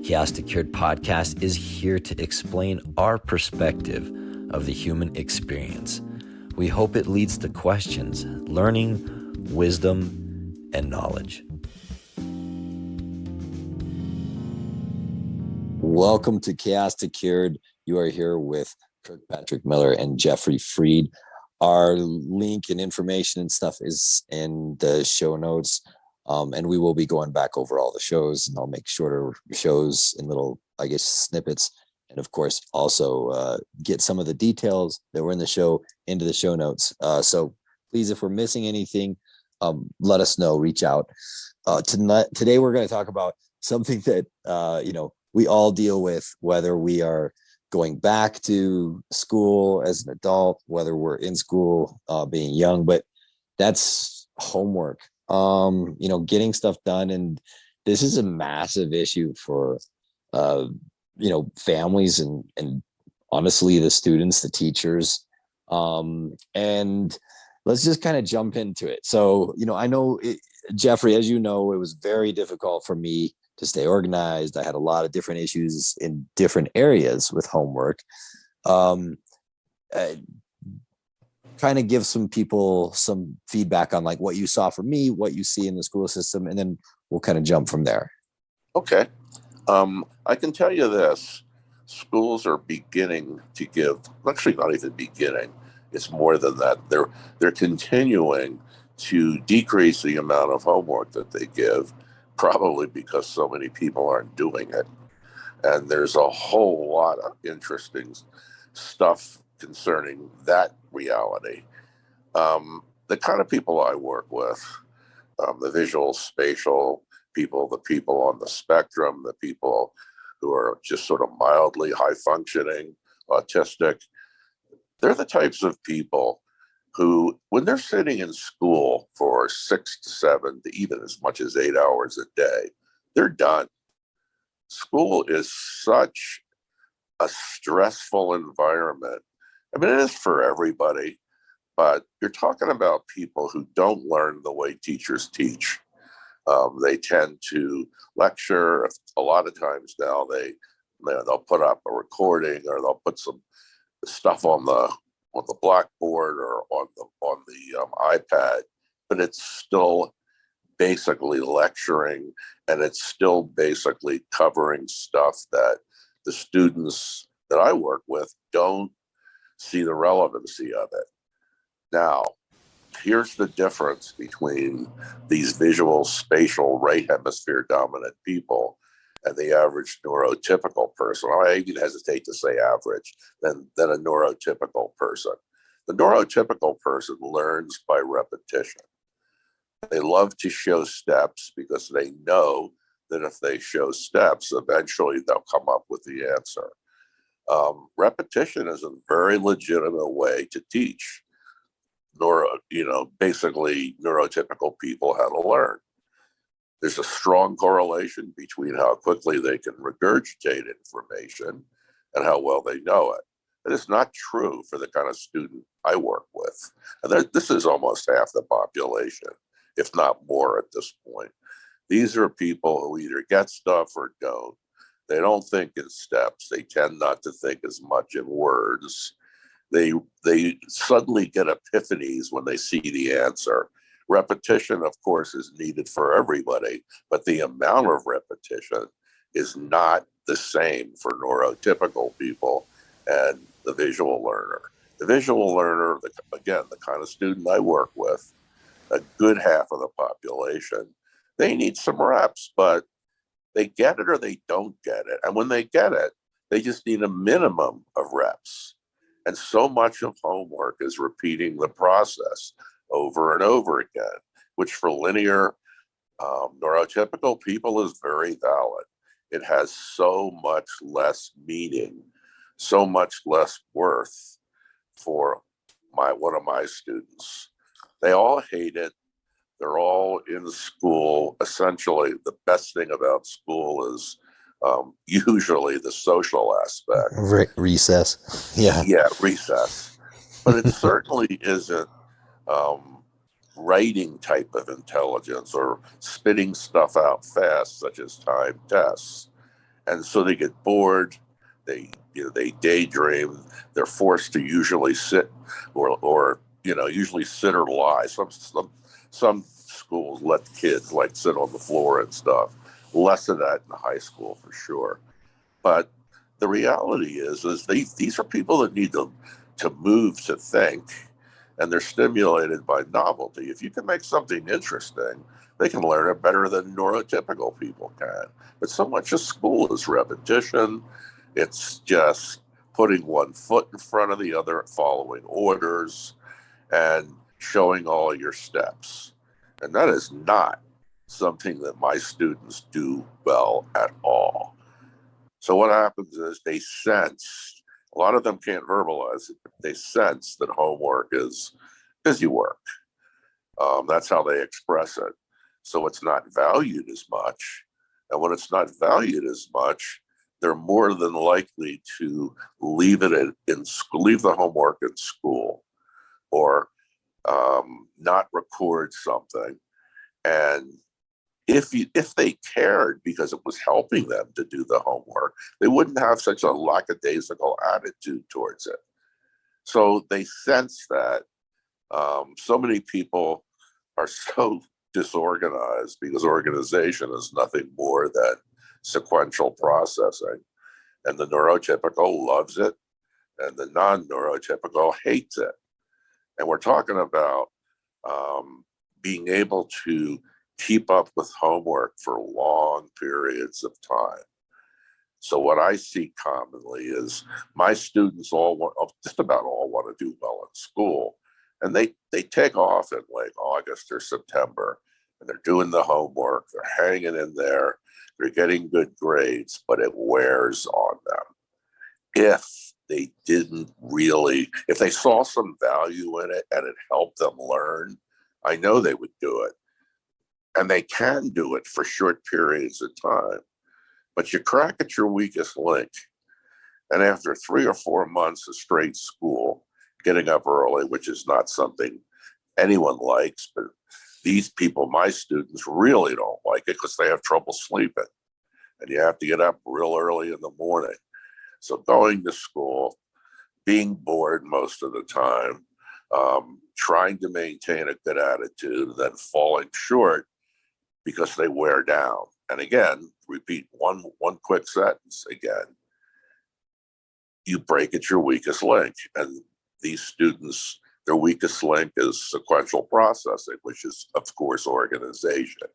Chaos2Cured podcast is here to explain our perspective of the human experience. We hope it leads to questions, learning, wisdom, and knowledge. Welcome to Chaos2Cured. You are here with Kirk Patrick Miller and Jeffrey Freed. Our link and information and stuff is in the show notes. And we will be going back over all the shows, and I'll make shorter shows in little, snippets. And of course, also get some of the details that were in the show into the show notes. So please, if we're missing anything, let us know, reach out. Today, we're going to talk about something that, we all deal with, whether we are going back to school as an adult, whether we're in school, being young, but that's homework. Getting stuff done. And this is a massive issue for, families and honestly, the students, the teachers. And let's just kind of jump into it. So, I know, Jeffrey, as you know, it was very difficult for me to stay organized. I had a lot of different issues in different areas with homework. Kind of give some people some feedback on like what you saw from me, what you see in the school system, and then we'll kind of jump from there. Okay. I can tell you this, schools are beginning to give, actually not even beginning, it's more than that. They're continuing to decrease the amount of homework that they give, probably because so many people aren't doing it. And there's a whole lot of interesting stuff concerning that reality. The kind of people I work with, the visual, spatial people, the people on the spectrum, the people who are just sort of mildly high functioning, autistic, they're the types of people who, when they're sitting in school for 6 to 7 to even as much as 8 hours a day, they're done. School is such a stressful environment. I mean, it is for everybody, but you're talking about people who don't learn the way teachers teach. They tend to lecture. A lot of times now they'll put up a recording, or they'll put some stuff on the blackboard or on the iPad, but it's still basically lecturing, and it's still basically covering stuff that the students that I work with don't see the relevancy of it. Now, here's the difference between these visual, spatial, right hemisphere dominant people and the average neurotypical person. I even hesitate to say average than a neurotypical person. The neurotypical person learns by repetition. They love to show steps because they know that if they show steps, eventually they'll come up with the answer. Repetition is a very legitimate way to teach basically neurotypical people how to learn. There's a strong correlation between how quickly they can regurgitate information and how well they know it. It is not true for the kind of student I work with. And this is almost half the population, if not more at this point. These are people who either get stuff or don't. They don't think in steps. They tend not to think as much in words. They suddenly get epiphanies when they see the answer. Repetition, of course, is needed for everybody, but the amount of repetition is not the same for neurotypical people and the visual learner. The visual learner, again, the kind of student I work with, a good half of the population, they need some reps, but they get it or they don't get it. And when they get it, they just need a minimum of reps. And so much of homework is repeating the process over and over again, which for linear neurotypical people is very valid. It has so much less meaning, so much less worth for one of my students. They all hate it. They're all in school. Essentially, the best thing about school is usually the social aspect. Recess. Yeah, recess. But it certainly isn't writing type of intelligence or spitting stuff out fast, such as timed tests. and so they get bored. They daydream. They're forced to usually sit or usually sit or lie. Some schools let kids like sit on the floor and stuff. Less of that in high school for sure. But the reality is these are people that need to move, to think, and they're stimulated by novelty. If you can make something interesting, they can learn it better than neurotypical people can. But so much of school is repetition. It's just putting one foot in front of the other, following orders, and showing all your steps. And that is not something that my students do well at all. So what happens is they sense, a lot of them can't verbalize it, but they sense that homework is busy work. That's how they express it. So it's not valued as much. And when it's not valued as much, they're more than likely to leave leave the homework in school, or not record something. And if they cared because it was helping them to do the homework, they wouldn't have such a lackadaisical attitude towards it. So they sense that. So many people are so disorganized because organization is nothing more than sequential processing. And the neurotypical loves it, and the non-neurotypical hates it. And we're talking about being able to keep up with homework for long periods of time. So what I see commonly is my students just about all want to do well in school. And they take off in like August or September, and they're doing the homework, they're hanging in there, they're getting good grades, but it wears on them. If they saw some value in it and it helped them learn, I know they would do it. And they can do it for short periods of time. But you crack at your weakest link. And after 3 or 4 months of straight school, getting up early, which is not something anyone likes, but these people, my students, really don't like it because they have trouble sleeping. And you have to get up real early in the morning. So going to school, being bored most of the time, trying to maintain a good attitude, then falling short because they wear down. And again, repeat one quick sentence again. You break at your weakest link. And these students, their weakest link is sequential processing, which is, of course, organization.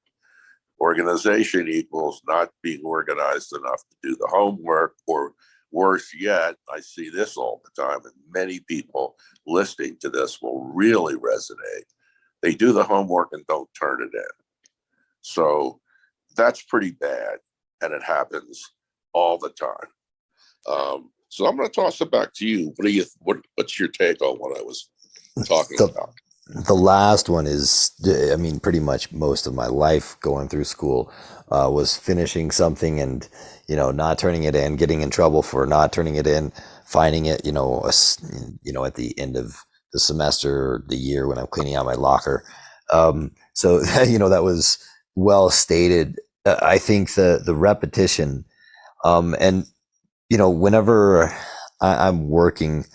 Organization equals not being organized enough to do the homework, or worse yet, I see this all the time, and many people listening to this will really resonate. They do the homework and don't turn it in. So that's pretty bad, and it happens all the time. So I'm going to toss it back to you. What's your take on what I was talking about? The last one is, I mean, pretty much most of my life going through school was finishing something and, not turning it in, getting in trouble for not turning it in, finding it, at the end of the semester or the year when I'm cleaning out my locker. So, that was well stated. I think the repetition, and, whenever I'm working,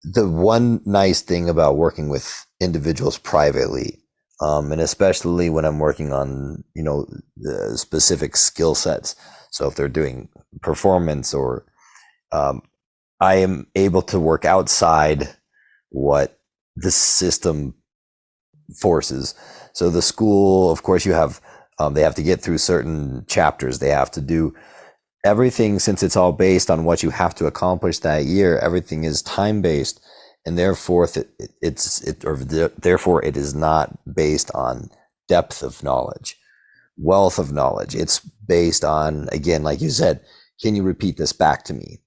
the one nice thing about working with individuals privately, and especially when I'm working on, the specific skill sets. So if they're doing performance or, I am able to work outside what the system forces. So the school, of course, you have, they have to get through certain chapters. They have to do everything, since it's all based on what you have to accomplish that year. Everything is time based, and therefore therefore it is not based on depth of knowledge, wealth of knowledge. It's based on, again, like you said, can you repeat this back to me?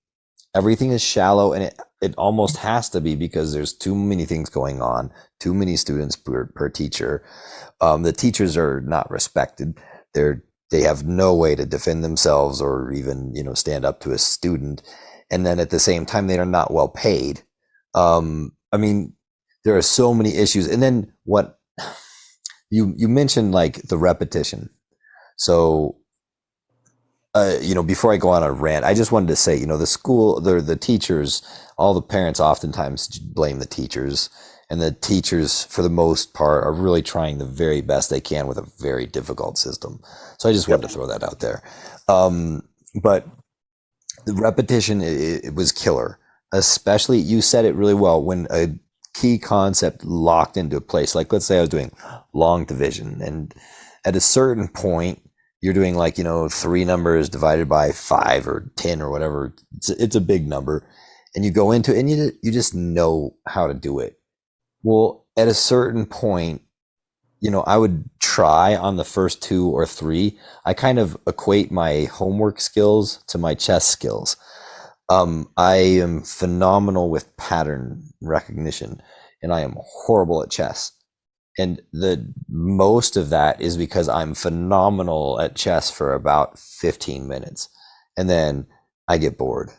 Everything is shallow, and it almost has to be, because there's too many things going on, too many students per teacher. The teachers are not respected. They have no way to defend themselves or even, stand up to a student. And then at the same time, they are not well paid. I mean, there are so many issues. And then what you mentioned, like the repetition. So before I go on a rant, I just wanted to say, the school, the teachers, all the parents oftentimes blame the teachers, and the teachers, for the most part, are really trying the very best they can with a very difficult system. So I just wanted Yep. to throw that out there. But the repetition, it was killer. Especially, you said it really well, when a key concept locked into place. Like, let's say I was doing long division, and at a certain point, you're doing like, three numbers divided by 5 or 10 or whatever. It's a big number, and you go into it and you just know how to do it. Well, at a certain point, I would try on the first 2 or 3. I kind of equate my homework skills to my chess skills. I am phenomenal with pattern recognition, and I am horrible at chess. And the most of that is because I'm phenomenal at chess for about 15 minutes. And then I get bored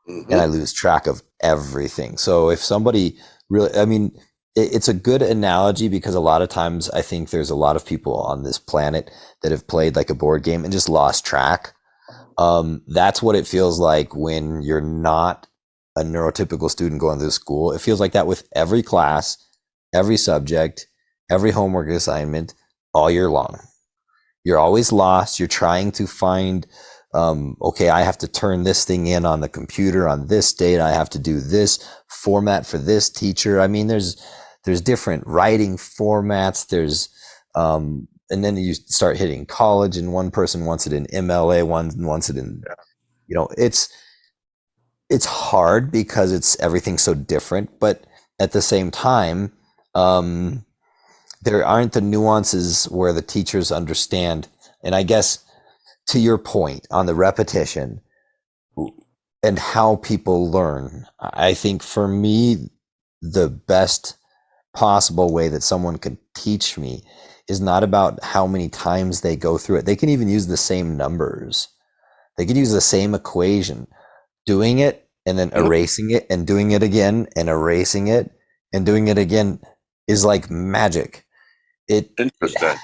and I Hmm. lose track of everything. So if somebody really, I mean, it's a good analogy, because a lot of times I think there's a lot of people on this planet that have played like a board game and just lost track. That's what it feels like when you're not a neurotypical student going to school. It feels like that with every class, every subject, every homework assignment, all year long. You're always lost. You're trying to find, okay, I have to turn this thing in on the computer on this date. I have to do this format for this teacher. I mean, there's different writing formats. And then you start hitting college, and one person wants it in MLA, one wants it in, it's hard because it's everything's so different. But at the same time, um, there aren't the nuances where the teachers understand. And I guess, to your point on the repetition and how people learn, I think for me, the best possible way that someone could teach me is not about how many times they go through it. They can even use the same numbers. They can use the same equation, doing it and then Yep. erasing it and doing it again and erasing it and doing it again is like magic. It, it Interesting.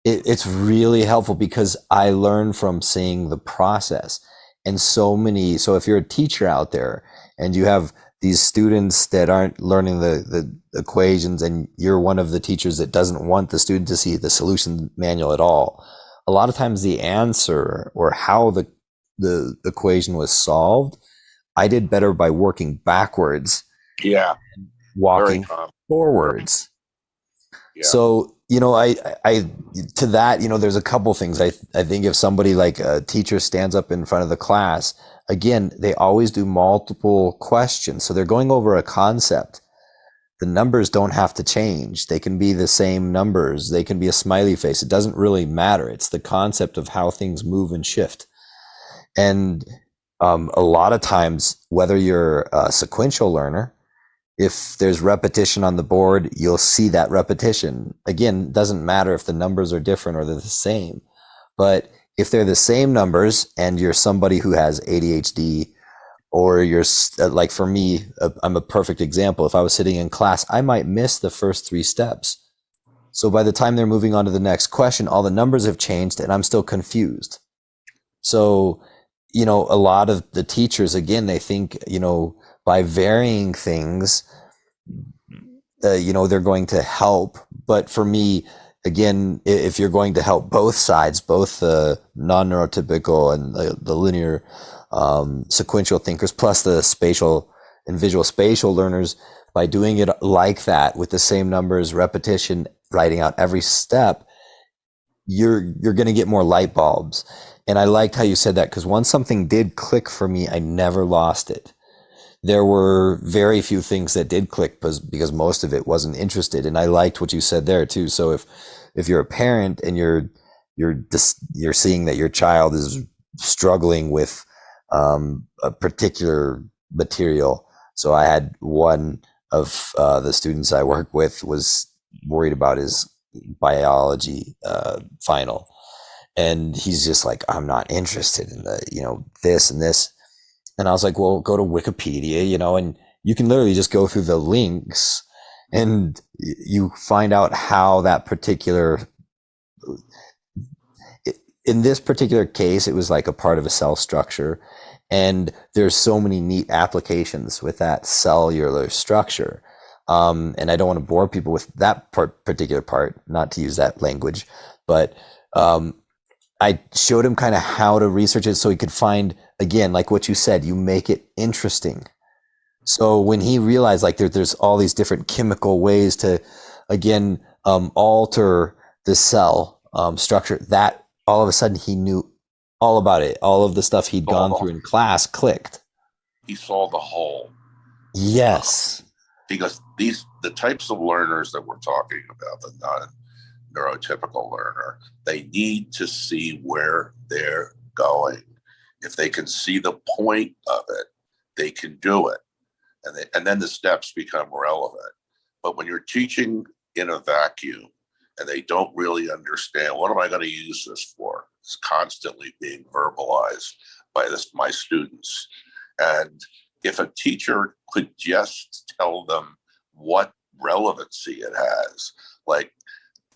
it's really helpful because I learn from seeing the process. And so if you're a teacher out there and you have these students that aren't learning the equations, and you're one of the teachers that doesn't want the student to see the solution manual at all, a lot of times the answer or how the equation was solved, I did better by working backwards, Yeah. Very walking common. Very, forwards. yeah. So, I to that, there's a couple things. I think if somebody like a teacher stands up in front of the class, again, they always do multiple questions. So they're going over a concept. The numbers don't have to change. They can be the same numbers. They can be a smiley face. It doesn't really matter. It's the concept of how things move and shift. And a lot of times, whether you're a sequential learner, if there's repetition on the board, you'll see that repetition. Again, it doesn't matter if the numbers are different or they're the same. But if they're the same numbers and you're somebody who has ADHD, or you're like, for me, I'm a perfect example. If I was sitting in class, I might miss the first 3 steps. So by the time they're moving on to the next question, all the numbers have changed and I'm still confused. So, a lot of the teachers, again, they think, by varying things, they're going to help. But for me, again, if you're going to help both sides, both the non-neurotypical and the linear sequential thinkers, plus the spatial and visual spatial learners, by doing it like that with the same numbers, repetition, writing out every step, you're going to get more light bulbs. And I liked how you said that, because once something did click for me, I never lost it. There were very few things that did click because most of it wasn't interested. And I liked what you said there too. So if you're a parent and you're seeing that your child is struggling with a particular material. So I had one of the students I work with was worried about his biology final, and he's just like, I'm not interested in this and this. And I was like, well, go to Wikipedia, and you can literally just go through the links and you find out how that particular, in this particular case, it was like a part of a cell structure. And there's so many neat applications with that cellular structure. And I don't want to bore people with that particular part, not to use that language, but I showed him kind of how to research it so he could find, again, like what you said, you make it interesting. So when he realized like there's all these different chemical ways to, again, alter the cell structure, that all of a sudden he knew all about it. All of the stuff he'd gone through in class clicked. He saw the whole. Yes. Because the types of learners that we're talking about, the non-neurotypical learner, they need to see where they're going. If they can see the point of it, they can do it. And then the steps become relevant. But when you're teaching in a vacuum and they don't really understand, what am I going to use this for? It's constantly being verbalized by my students. And if a teacher could just tell them what relevancy it has, like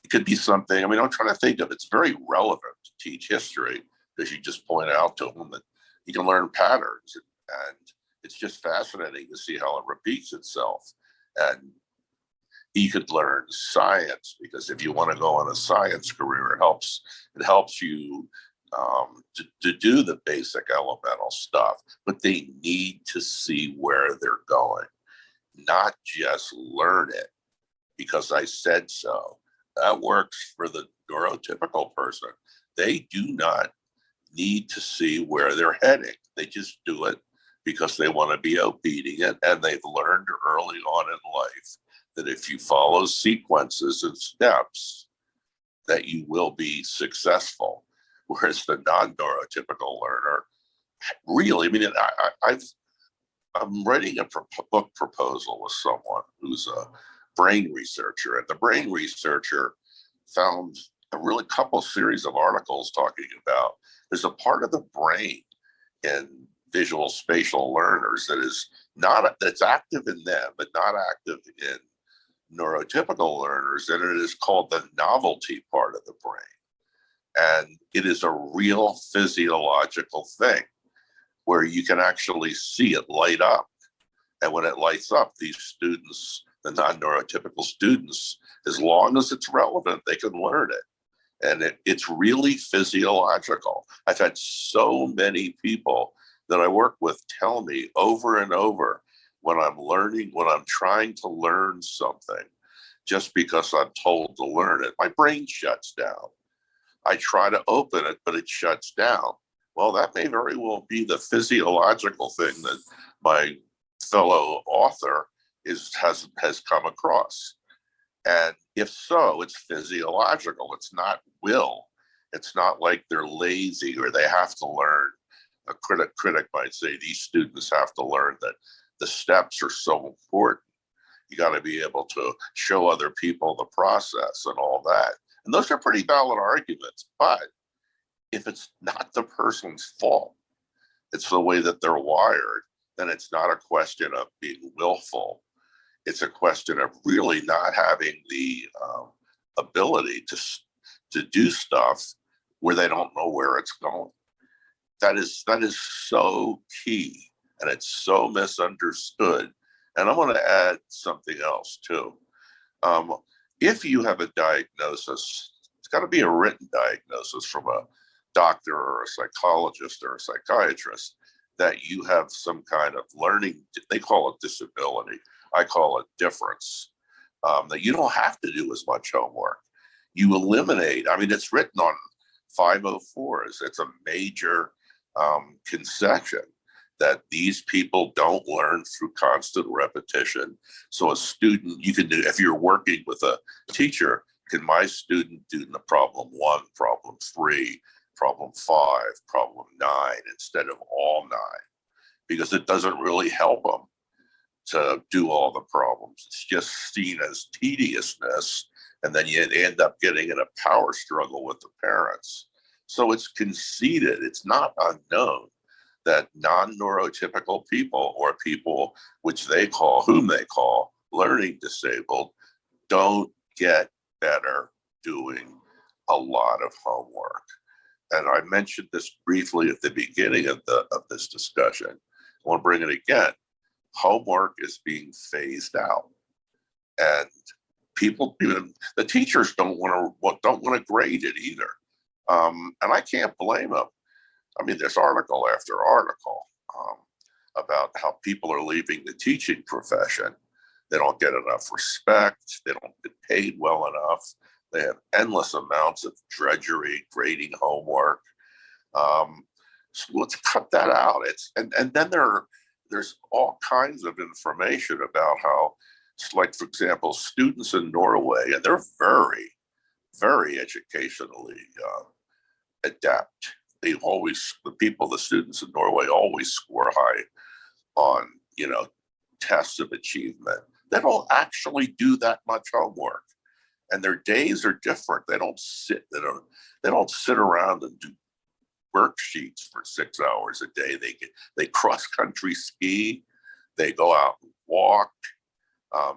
it could be something, I mean, I'm trying to think of, it's very relevant to teach history because you just point out to them that you can learn patterns, and it's just fascinating to see how it repeats itself. And you could learn science, because if you want to go on a science career, it helps you to do the basic elemental stuff, but they need to see where they're going, not just learn it because I said so. That works for the neurotypical person. They do not need to see where they're heading. They just do it because they want to be obedient, and they've learned early on in life that if you follow sequences and steps, that you will be successful. Whereas the non-neurotypical learner, really, I mean, I'm writing a book proposal with someone who's a brain researcher, and the brain researcher found a really couple series of articles talking about there's a part of the brain in visual spatial learners that's active in them, but not active in neurotypical learners, and it is called the novelty part of the brain. And it is a real physiological thing where you can actually see it light up. And when it lights up, these students, the non-neurotypical students, as long as it's relevant, they can learn it. And it's really physiological. I've had so many people that I work with tell me over and over, when I'm trying to learn something, just because I'm told to learn it, my brain shuts down. I try to open it, but it shuts down. Well, that may very well be the physiological thing that my fellow author has come across. And if so, it's physiological. It's not will. It's not like they're lazy or they have to learn. A critic might say these students have to learn that the steps are so important. You got to be able to show other people the process and all that. And those are pretty valid arguments. But if it's not the person's fault, it's the way that they're wired, then it's not a question of being willful. It's a question of really not having the ability to do stuff where they don't know where it's going. That is so key, and it's so misunderstood. And I want to add something else too. If you have a diagnosis, it's got to be a written diagnosis from a doctor or a psychologist or a psychiatrist that you have some kind of learning, they call it disability, I call it difference, that you don't have to do as much homework. You eliminate, I mean, it's written on 504s. It's a major concession that these people don't learn through constant repetition. So a student, you can do, if you're working with a teacher, can my student do the problem 1, problem 3, problem 5, problem 9 instead of all 9? Because it doesn't really help them to do all the problems. It's just seen as tediousness, and then you end up getting in a power struggle with the parents. So it's conceded, it's not unknown that non-neurotypical people, or people whom they call learning disabled, don't get better doing a lot of homework. and I mentioned this briefly at the beginning of this discussion. I want to bring it again. Homework is being phased out, and people, even the teachers, don't want to grade it either. And I can't blame them. I mean, there's article after article about how people are leaving the teaching profession. They don't get enough respect. They don't get paid well enough. They have endless amounts of drudgery, grading homework. So let's cut that out. And then there's all kinds of information about how, like, for example, students in Norway, and they're very, very educationally adept. The students in Norway always score high on, tests of achievement. They don't actually do that much homework, and their days are different. They don't sit around and do worksheets for 6 hours a day. They cross country ski, they go out and walk,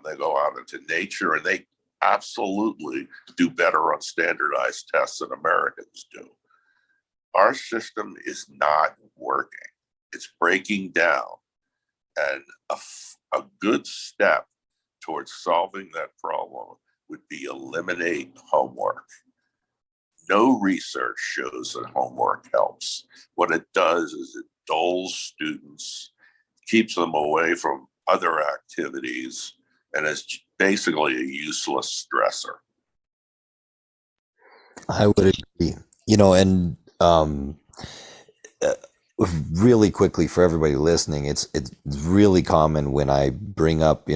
they go out into nature, and they absolutely do better on standardized tests than Americans do. Our system is not working. It's breaking down. And a good step towards solving that problem would be eliminate homework. No research shows that homework helps. What it does is it dulls students, keeps them away from other activities, and is basically a useless stressor. I would agree. And really quickly for everybody listening, it's really common when I bring up,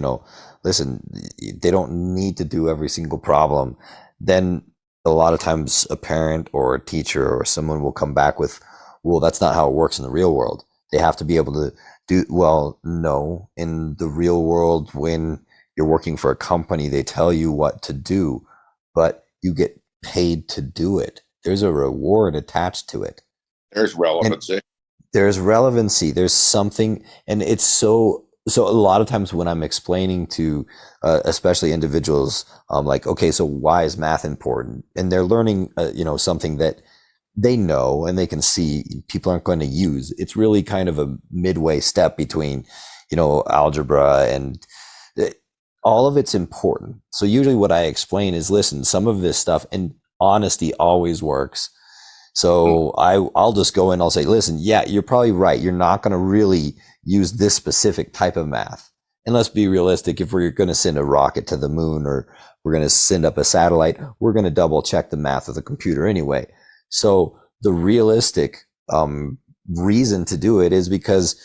listen, they don't need to do every single problem. Then a lot of times a parent or a teacher or someone will come back with, well, that's not how it works in the real world. They have to be able to do, well, no, in the real world, when you're working for a company, they tell you what to do, but you get paid to do it. There's a reward attached to it. There's relevancy. There's something, and it's so a lot of times when I'm explaining to especially individuals, like, okay, so why is math important? And they're learning something that they know and they can see people aren't going to use. It's really kind of a midway step between algebra and all of it's important. So usually what I explain is, listen, some of this stuff, and honesty always works. So I'll just go and I'll say, listen, yeah, you're probably right. You're not going to really use this specific type of math. And let's be realistic. If we're going to send a rocket to the moon, or we're going to send up a satellite, we're going to double check the math of the computer anyway. So the realistic reason to do it is because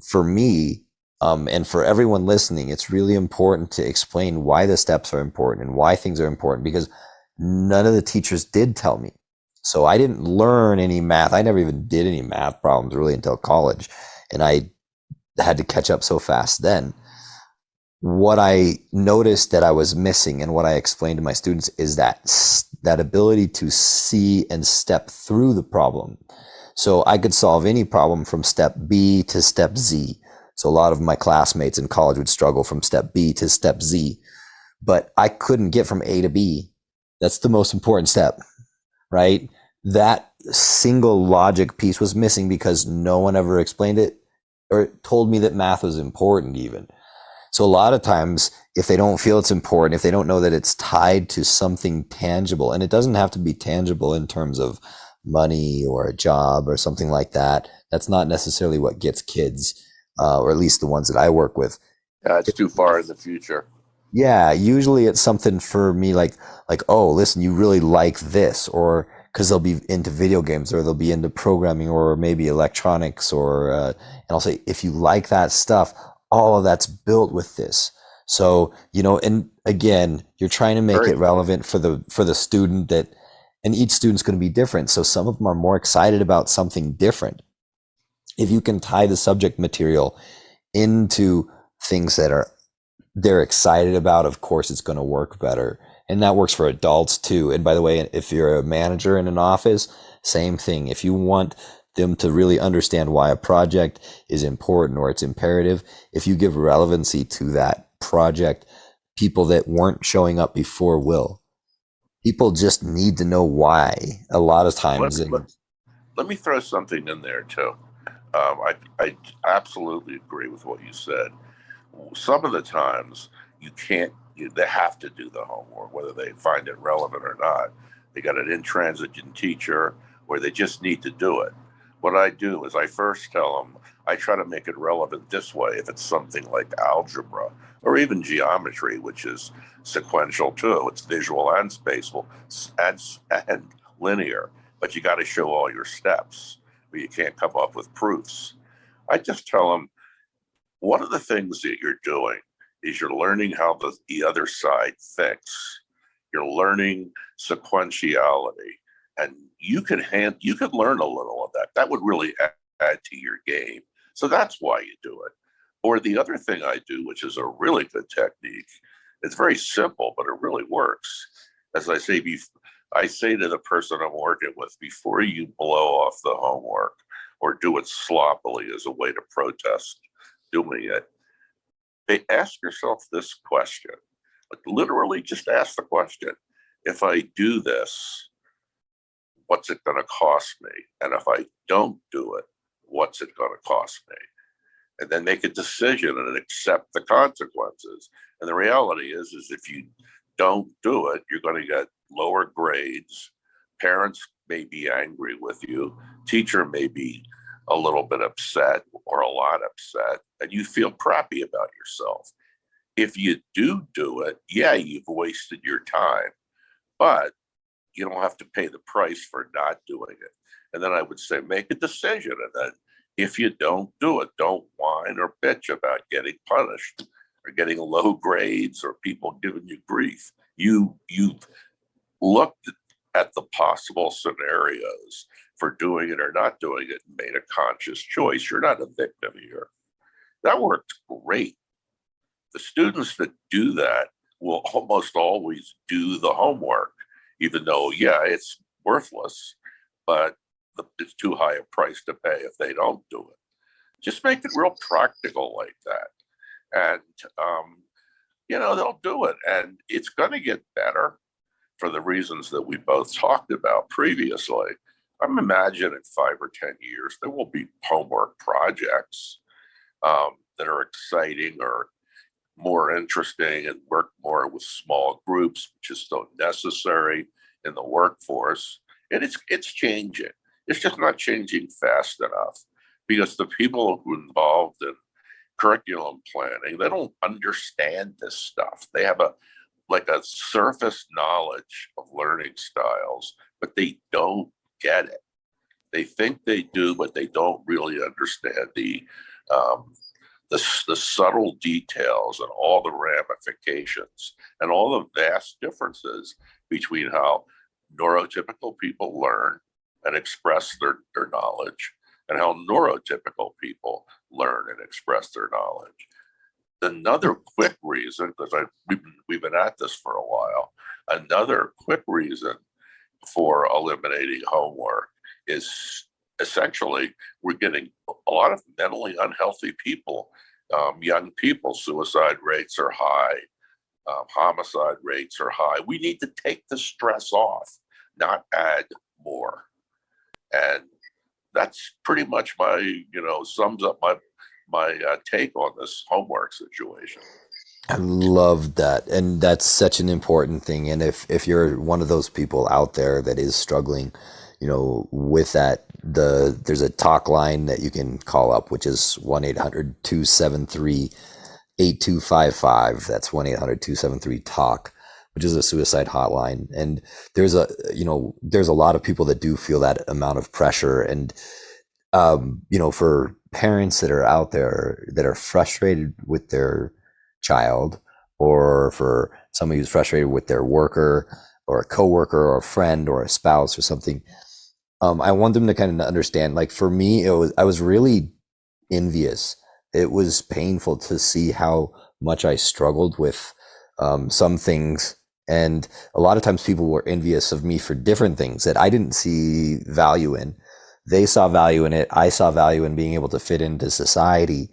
for me, and for everyone listening, it's really important to explain why the steps are important and why things are important, because none of the teachers did tell me. So I didn't learn any math. I never even did any math problems really until college. And I had to catch up so fast then. What I noticed that I was missing, and what I explained to my students, is that ability to see and step through the problem. So I could solve any problem from step B to step Z. So a lot of my classmates in college would struggle from step B to step Z, but I couldn't get from A to B. That's the most important step, right? That single logic piece was missing because no one ever explained it or told me that math was important even. So a lot of times, if they don't feel it's important, if they don't know that it's tied to something tangible, and it doesn't have to be tangible in terms of money or a job or something like that, that's not necessarily what gets kids, or at least the ones that I work with. Yeah, it's too far in the future. Yeah, usually it's something for me like, oh, listen, you really like this, or because they'll be into video games, or they'll be into programming, or maybe electronics, or and I'll say, if you like that stuff, all of that's built with this. So, and again, you're trying to make it relevant for the student, and each student's going to be different. So some of them are more excited about something different. If you can tie the subject material into things that they're excited about, of course, it's going to work better. And that works for adults too. And by the way, if you're a manager in an office, same thing. If you want them to really understand why a project is important or it's imperative, if you give relevancy to that project, people that weren't showing up before will. people just need to know why a lot of Let, times. let, And let me throw something in there too. I absolutely agree with what you said. Some of the times they have to do the homework, whether they find it relevant or not. They got an intransigent teacher, or they just need to do it. What I do is I first tell them, I try to make it relevant this way. If it's something like algebra or even geometry, which is sequential too, it's visual and spatial and linear, but you got to show all your steps, or you can't come up with proofs. I just tell them, one of the things that you're doing is you're learning how the other side thinks. You're learning sequentiality, and you could learn a little of that. That would really add to your game. So that's why you do it. Or the other thing I do, which is a really good technique, it's very simple, but it really works. As I say to the person I'm working with, before you blow off the homework or do it sloppily as a way to protest doing it, they ask yourself this question. Like, literally just ask the question: if I do this, what's it going to cost me? And if I don't do it, what's it going to cost me? And then make a decision and accept the consequences. And the reality is if you don't do it, you're going to get lower grades. Parents may be angry with you. Teacher may be a little bit upset or a lot upset, and you feel crappy about yourself. If you do it, yeah, you've wasted your time, but you don't have to pay the price for not doing it. And then I would say, make a decision. And then if you don't do it, don't whine or bitch about getting punished or getting low grades or people giving you grief. You've looked at the possible scenarios for doing it or not doing it and made a conscious choice. You're not a victim here. That worked great. The students that do that will almost always do the homework, even though, yeah, it's worthless, but it's too high a price to pay if they don't do it. Just make it real practical like that. And, they'll do it. And it's going to get better for the reasons that we both talked about previously. I'm imagining 5 or 10 years, there will be homework projects that are exciting or more interesting and work more with small groups, which is so necessary in the workforce. And it's changing. It's just not changing fast enough because the people who are involved in curriculum planning, they don't understand this stuff. They have a surface knowledge of learning styles, but they don't get it. They think they do, but they don't really understand the subtle details and all the ramifications and all the vast differences between how neurotypical people learn and express their knowledge and how neurotypical people learn and express their knowledge. Another quick reason, because we've been at this for a while, another quick reason for eliminating homework is essentially we're getting a lot of mentally unhealthy people, young people. Suicide rates are high, homicide rates are high. We need to take the stress off, not add more. And that's pretty much sums up my take on this homework situation. I love that. And that's such an important thing. And if you're one of those people out there that is struggling, with that, there's a talk line that you can call up, which is 1-800-273-8255. That's 1-800-273-TALK, which is a suicide hotline. And there's a lot of people that do feel that amount of pressure. And, for parents that are out there that are frustrated with their child, or for somebody who's frustrated with their worker or a coworker or a friend or a spouse or something, I want them to kind of understand, like for me, I was really envious. It was painful to see how much I struggled with some things. And a lot of times people were envious of me for different things that I didn't see value in. They saw value in it. I saw value in being able to fit into society.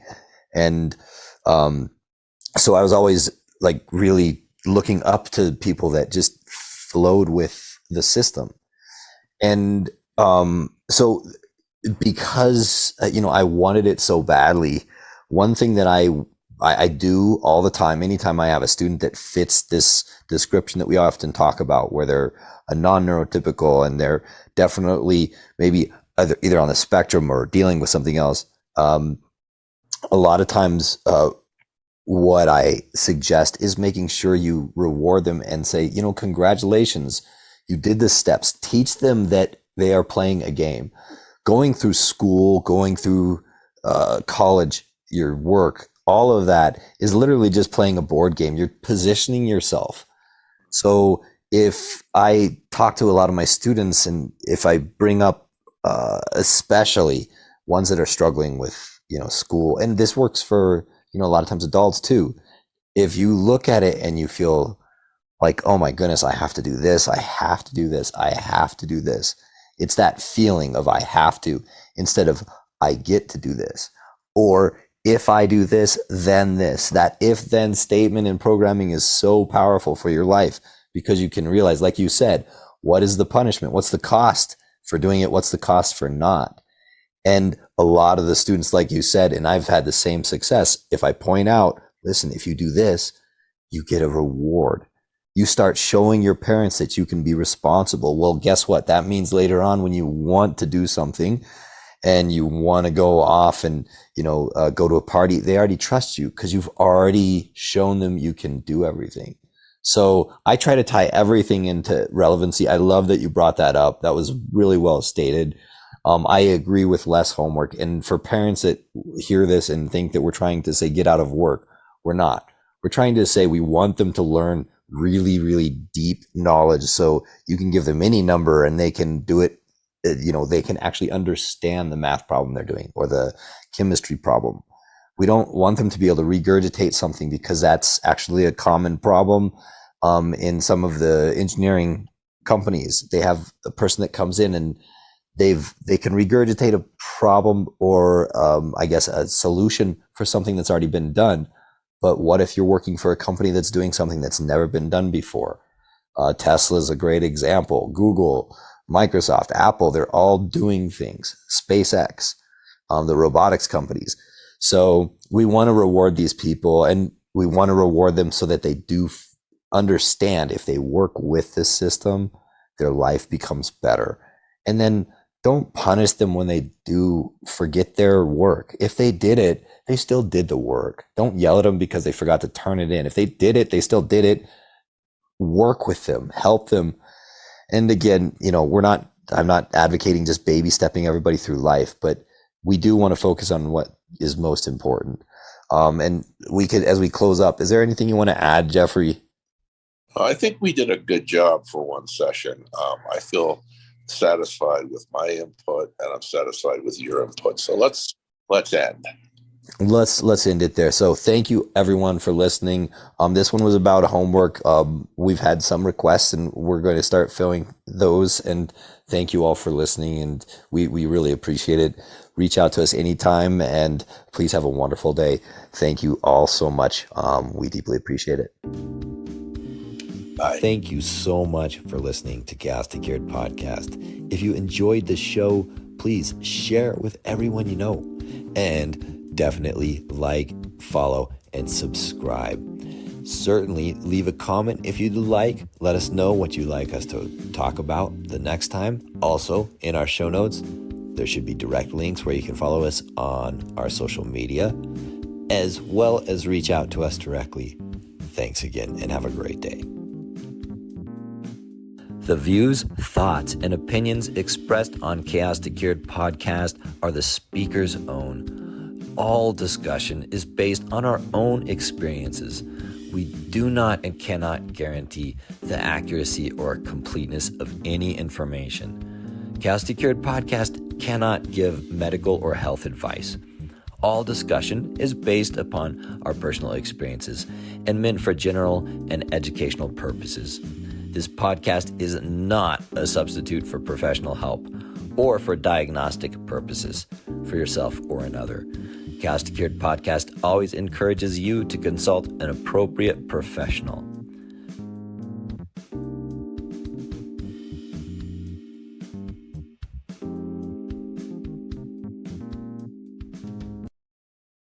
And so I was always like really looking up to people that just flowed with the system. And so because I wanted it so badly, one thing that I do all the time, anytime I have a student that fits this description that we often talk about, where they're a non-neurotypical and they're definitely maybe either on the spectrum or dealing with something else, a lot of times what I suggest is making sure you reward them and say, congratulations, you did the steps. Teach them that they are playing a game. Going through school, going through college, your work, all of that is literally just playing a board game. You're positioning yourself. So if I talk to a lot of my students, and if I bring up especially ones that are struggling with school, and this works for a lot of times adults too, if you look at it and you feel like, oh my goodness, I have to do this, I have to do this, I have to do this, it's that feeling of I have to, instead of I get to do this, or if I do this, then this. That if then statement in programming is so powerful for your life, because you can realize, like you said, what is the punishment? What's the cost for doing it? What's the cost for not? And a lot of the students, like you said, and I've had the same success, if I point out, listen, if you do this, you get a reward. You start showing your parents that you can be responsible. Well, guess what? That means later on when you want to do something and you want to go off and, go to a party, they already trust you because you've already shown them you can do everything. So I try to tie everything into relevancy. I love that you brought that up. That was really well stated. I agree with less homework. And for parents that hear this and think that we're trying to say, get out of work, we're not. We're trying to say we want them to learn really, really deep knowledge. So you can give them any number and they can do it. They can actually understand the math problem they're doing or the chemistry problem. We don't want them to be able to regurgitate something, because that's actually a common problem in some of the engineering companies. They have a person that comes in and they can regurgitate a problem or a solution for something that's already been done. But what if you're working for a company that's doing something that's never been done before? Tesla is a great example. Google, Microsoft, Apple, they're all doing things. SpaceX, the robotics companies. So we want to reward these people, and we want to reward them so that they do understand if they work with this system, their life becomes better. And then don't punish them when they do forget their work. If they did it, they still did the work. Don't yell at them because they forgot to turn it in. If they did it, they still did it. Work with them, help them. And again, I'm not advocating just baby stepping everybody through life, but we do want to focus on what is most important. And we could, as we close up, is there anything you want to add, Jeffrey? I think we did a good job for one session. I feel satisfied with my input, and I'm satisfied with your input. So let's end. Let's end it there. So thank you everyone for listening. This one was about homework. We've had some requests and we're going to start filling those, and thank you all for listening, and we really appreciate it. Reach out to us anytime, and please have a wonderful day. Thank you all so much. We deeply appreciate it. Bye. Thank you so much for listening to Chaos2Cured podcast. If you enjoyed the show, please share it with everyone you know, and definitely like, follow, and subscribe. Certainly leave a comment if you'd like. Let us know what you'd like us to talk about the next time. Also, in our show notes, there should be direct links where you can follow us on our social media, as well as reach out to us directly. Thanks again, and have a great day. The views, thoughts, and opinions expressed on Chaos2Cured podcast are the speaker's own. All discussion is based on our own experiences. We do not and cannot guarantee the accuracy or completeness of any information. Chaos2Cured podcast cannot give medical or health advice. All discussion is based upon our personal experiences and meant for general and educational purposes. This podcast is not a substitute for professional help or for diagnostic purposes for yourself or another. Chaos2Cured podcast always encourages you to consult an appropriate professional.